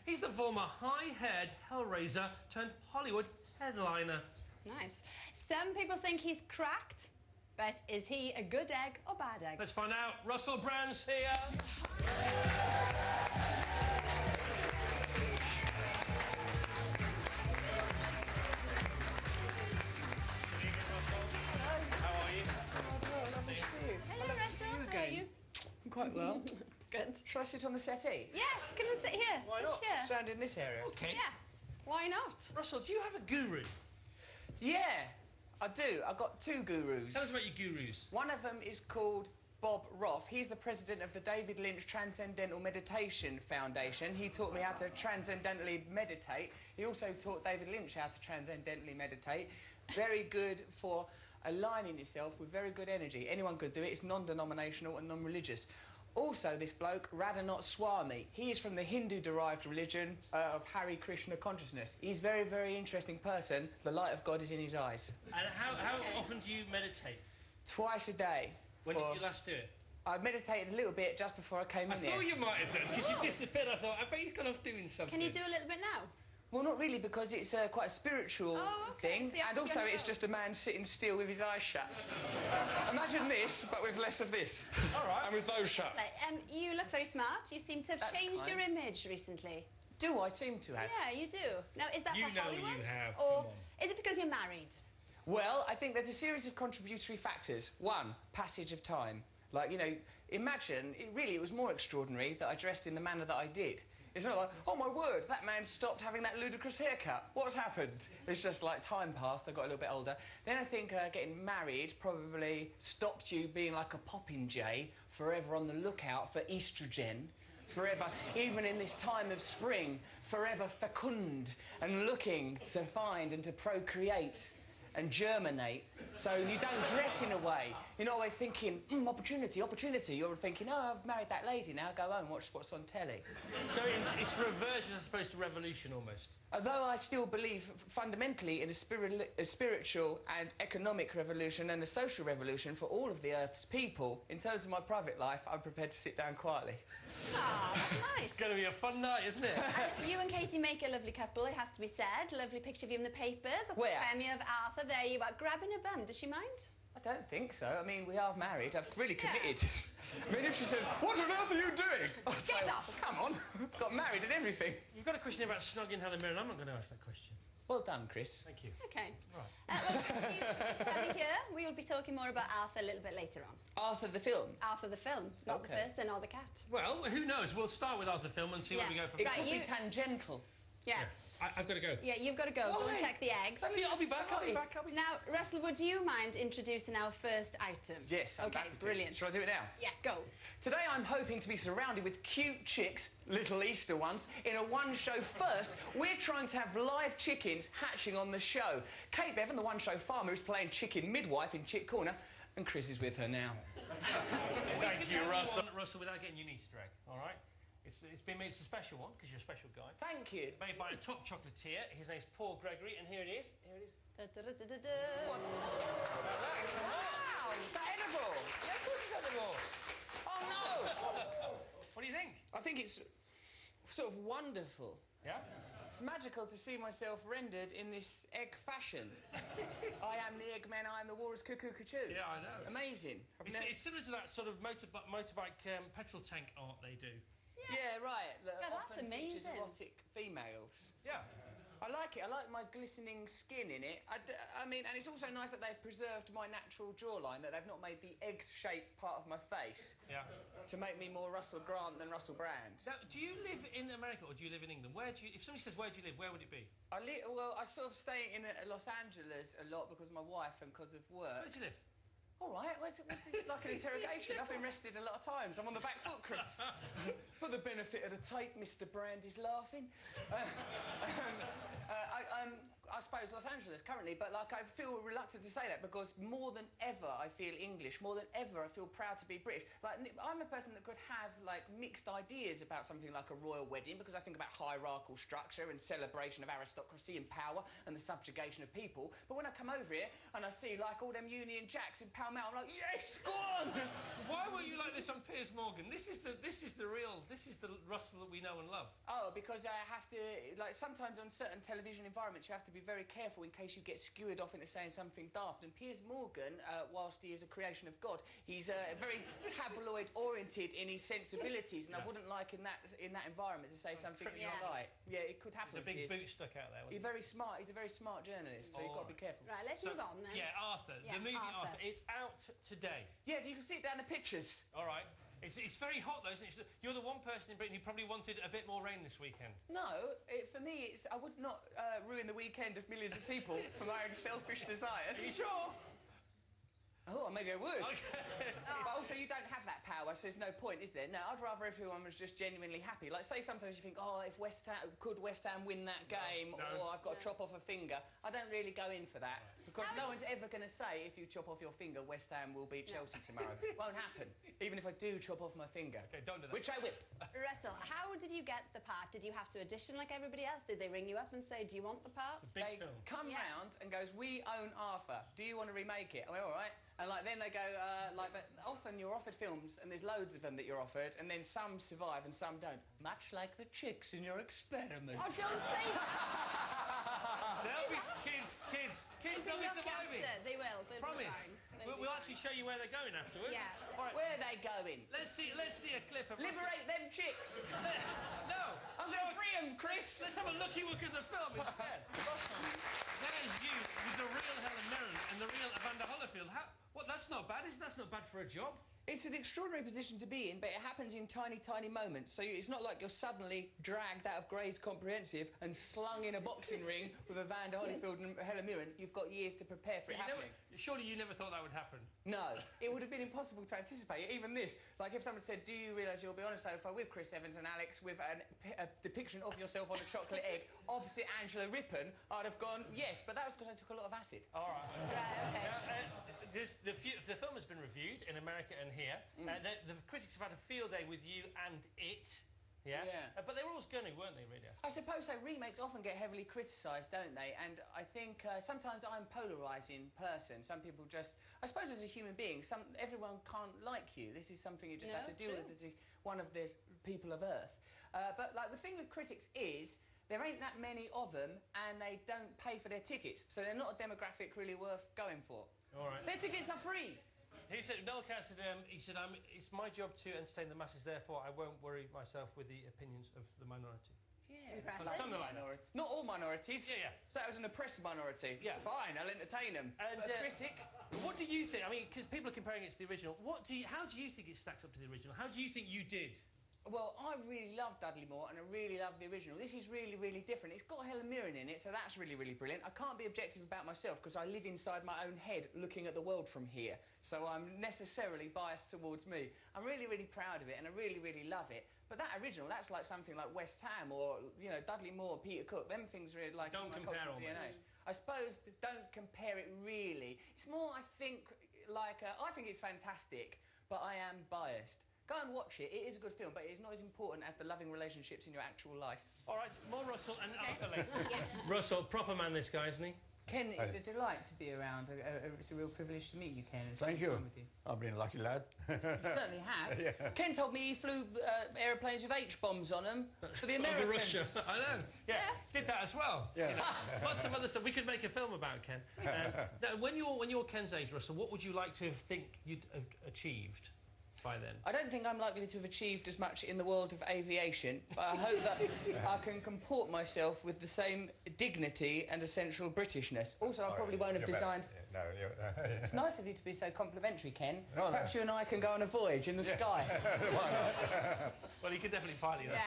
He's the former high-haired Hellraiser turned Hollywood headliner. Nice. Some people think he's cracked, but is he a good egg or bad egg? Let's find out. Russell Brand's here. Hello, Russell. How are you? I'm quite well. Good. Shall I sit on the settee? Yes, come and sit here. Why not? Here. Stand in this area. Okay. Yeah. Why not? Russell, do you have a guru? Yeah, I do. I've got two gurus. Tell us about your gurus. One of them is called Bob Roth. He's the president of the David Lynch Transcendental Meditation Foundation. He taught me how to transcendentally meditate. He also taught David Lynch how to transcendentally meditate. Very good for aligning yourself with very good energy. Anyone could do it. It's non-denominational and non-religious. Also, this bloke, Radhanath Swami, he is from the Hindu-derived religion of Hare Krishna consciousness. He's a very, very interesting person. The light of God is in his eyes. And how often do you meditate? Twice a day. When did you last do it? I meditated a little bit just before I came in I here. thought you might have done, because you disappeared. I thought, I bet he's gone off doing something. Can you do a little bit now? Well, not really, because it's quite a spiritual thing. So and also, it's just a man sitting still with his eyes shut. Imagine this, but with less of this. All right. And with those shut. You look very smart. You seem to have changed your image recently. Do I seem to have? Yeah, you do. Now, is that You for know Hollywood? you have. Or Come on. is it because you're married? Well, I think there's a series of contributory factors. One, passage of time. Like, you know, imagine, it was more extraordinary that I dressed in the manner that I did. It's not like, oh my word, that man stopped having that ludicrous haircut. What's happened? It's just like time passed, I got a little bit older. Then I think getting married probably stopped you being like a popinjay, forever on the lookout for estrogen. Forever, even in this time of spring, forever fecund and looking to find and to procreate and germinate. So you don't dress in a way. You're not always thinking, opportunity, opportunity. You're thinking, oh, I've married that lady, now go home, watch what's on telly. So it's reversion as opposed to revolution, almost. Although I still believe fundamentally in a spiritual and economic revolution and a social revolution for all of the Earth's people, in terms of my private life, I'm prepared to sit down quietly. Ah, that's nice. It's going to be a fun night, isn't it? You and Katie make a lovely couple, it has to be said. Lovely picture of you in the papers. Where? The premiere of Arthur. There you are, grabbing a bum. Does she mind? I don't think so. I mean, we are married. I've really committed. I mean, if she said, what on earth are you doing? I'd Get say, off! Come on. Got married and everything. You've got a question about snogging Helen Mirren. I'm not going to ask that question. Well done, Chris. Thank you. Okay. Right. Well, Chris, good to have you here. We will be talking more about Arthur a little bit later on. Arthur the film? Arthur the film, not Okay. the person or the cat. Well, who knows? We'll start with Arthur Film and see where we go from It there. Right, could you- be tangential. Yeah. I've got to go. Yeah, you've got to go. Go and Why? check the eggs. I'll be back. Now, Russell, would you mind introducing our first item? Yes, I'm Okay, happy to. brilliant. Shall I do it now? Yeah, go. Today I'm hoping to be surrounded with cute chicks, little Easter ones, in a one-show first. We're trying to have live chickens hatching on the show. Kate Bevan, the one-show farmer, is playing chicken midwife in Chick Corner, and Chris is with her now. Thank you, Russell. Russell, without getting you an Easter egg, all right? It's been made, it's a special one, because you're a special guy. Thank you. Made by a top chocolatier. His name's Paul Gregory, and here it is. Here it is. Da-da-da-da-da. Wow, is that edible? Yeah, of course it's edible. Oh, no! What do you think? I think it's sort of wonderful. Yeah? It's magical to see myself rendered in this egg fashion. I am the Eggman, I am the Walrus Cuckoo Cuckoo. Yeah, I know. Amazing. It's similar to that sort of motorbike petrol tank art they do. Yeah, right. That Yeah, that's often features amazing. erotic females. Yeah. I like it. I like my glistening skin in it. I mean, and it's also nice that they've preserved my natural jawline, that they've not made the egg-shaped part of my face Yeah. to make me more Russell Grant than Russell Brand. Now, do you live in America or do you live in England? If somebody says, where do you live, where would it be? Well, I sort of stay in Los Angeles a lot because of my wife and because of work. Where do you live? All right, well, it's like an interrogation. I've been arrested a lot of times. I'm on the back foot, Chris. For the benefit of the tape, Mr. Brand is laughing. I've I suppose, Los Angeles currently, but like I feel reluctant to say that because more than ever I feel English, more than ever I feel proud to be British. Like I'm a person that could have like mixed ideas about something like a royal wedding because I think about hierarchical structure and celebration of aristocracy and power and the subjugation of people. But when I come over here and I see like all them Union Jacks in Pall Mall, I'm like, yes, go on! Why were you like this on Piers Morgan? This is the Russell that we know and love. Oh, because I have to, like, sometimes on certain television environments you have to be very careful in case you get skewered off into saying something daft. And Piers Morgan, whilst he is a creation of God, he's very tabloid-oriented in his sensibilities, and I wouldn't like in that environment to say something that's not right. Yeah, it could happen. There's a big boot stuck out there. He's very smart. He's a very smart journalist, so you've got to be careful. Right, let's move on then. Yeah, Arthur. The movie Arthur. It's out today. Yeah, you can see it down the pictures. All right. It's very hot though, isn't it? You're the one person in Britain who probably wanted a bit more rain this weekend. No, for me, I would not ruin the weekend of millions of people for my own selfish desires. Are you sure? Oh, maybe I would. Okay. But also, you don't have that power, so there's no point, is there? No, I'd rather everyone was just genuinely happy. Like, say sometimes you think, oh, if West Ham win that game, or I've got to chop off a finger. I don't really go in for that. Because no one's ever going to say, if you chop off your finger, West Ham will beat Chelsea tomorrow. Won't happen. Even if I do chop off my finger. Okay, don't do that. Which I will. Russell, how did you get the part? Did you have to audition like everybody else? Did they ring you up and say, do you want the part? It's a big film. Come round and goes, we own Arthur. Do you want to remake it? I went, all right. And like then they go, but often you're offered films and there's loads of them that you're offered, and then some survive and some don't. Much like the chicks in your experiment. Oh, don't say that! There'll be kids, they'll be surviving. They will. They'll Promise. We'll actually show you where they're going afterwards. Yeah. All right. Where are they going? Let's see a clip of Liberate them chicks! No! I'm going to free them, Chris! Let's have a looky look at the film instead. Russell, that is you with the real Helen Mirren and the real Evander Holyfield. Well, that's not bad, is it? That's not bad for a job. It's an extraordinary position to be in, but it happens in tiny, tiny moments. So it's not like you're suddenly dragged out of Grey's Comprehensive and slung in a boxing ring with Evander Holyfield and Helen Mirren. You've got years to prepare for it happening. Surely you never thought that would happen. No, it would have been impossible to anticipate. Even this, like if someone said, do you realise you'll be on a sofa with Chris Evans and Alex with a depiction of yourself on a chocolate egg opposite Angela Rippon, I'd have gone, yes, but that was because I took a lot of acid. All right. Right, okay. The film has been reviewed in America and here. The critics have had a field day with you and it. Yeah. But they were always gunning, weren't they, really? I suppose so. Remakes often get heavily criticised, don't they? And I think sometimes I'm a polarising person. Some people just... I suppose as a human being, everyone can't like you. This is something you just have to deal with as one of the people of Earth. But, like, the thing with critics is there ain't that many of them and they don't pay for their tickets. So they're not a demographic really worth going for. All right. Their tickets are free. He said, Noel Cat said, it's my job to entertain the masses, therefore I won't worry myself with the opinions of the minority. Yeah, something like that. Not all minorities. Yeah. So that was an oppressed minority. Yeah. Fine, I'll entertain them. And a critic. What do you think? I mean, because people are comparing it to the original. How do you think it stacks up to the original? How do you think you did? Well, I really love Dudley Moore and I really love the original. This is really, really different. It's got Helen Mirren in it, so that's really, really brilliant. I can't be objective about myself because I live inside my own head looking at the world from here. So I'm necessarily biased towards me. I'm really, really proud of it and I really, really love it. But that original, that's like something like West Ham or, you know, Dudley Moore, Peter Cook. Them things are like don't my compare cultural DNA. I suppose don't compare it really. It's more, I think, like... I think it's fantastic, but I am biased. Go and watch it. It is a good film, but it is not as important as the loving relationships in your actual life. All right, more Russell and Arthur later. Russell, proper man, this guy, isn't he? Ken, it's a delight to be around. It's a real privilege to meet you, Ken. Thank you. I've been a lucky lad. You certainly have. Yeah. Ken told me he flew aeroplanes with H-bombs on them for the Americans. Over Russia. I know. Yeah, did that as well. Yeah. You know, lots of other stuff. We could make a film about Ken. When you're Ken's age, Russell, what would you like to think you'd have achieved by then? I don't think I'm likely to have achieved as much in the world of aviation, but I hope that I can comport myself with the same dignity and essential Britishness. Also, I probably won't have designed... It's nice of you to be so complimentary, Ken. Perhaps you and I can go on a voyage in the sky. Well, you could definitely pilot that.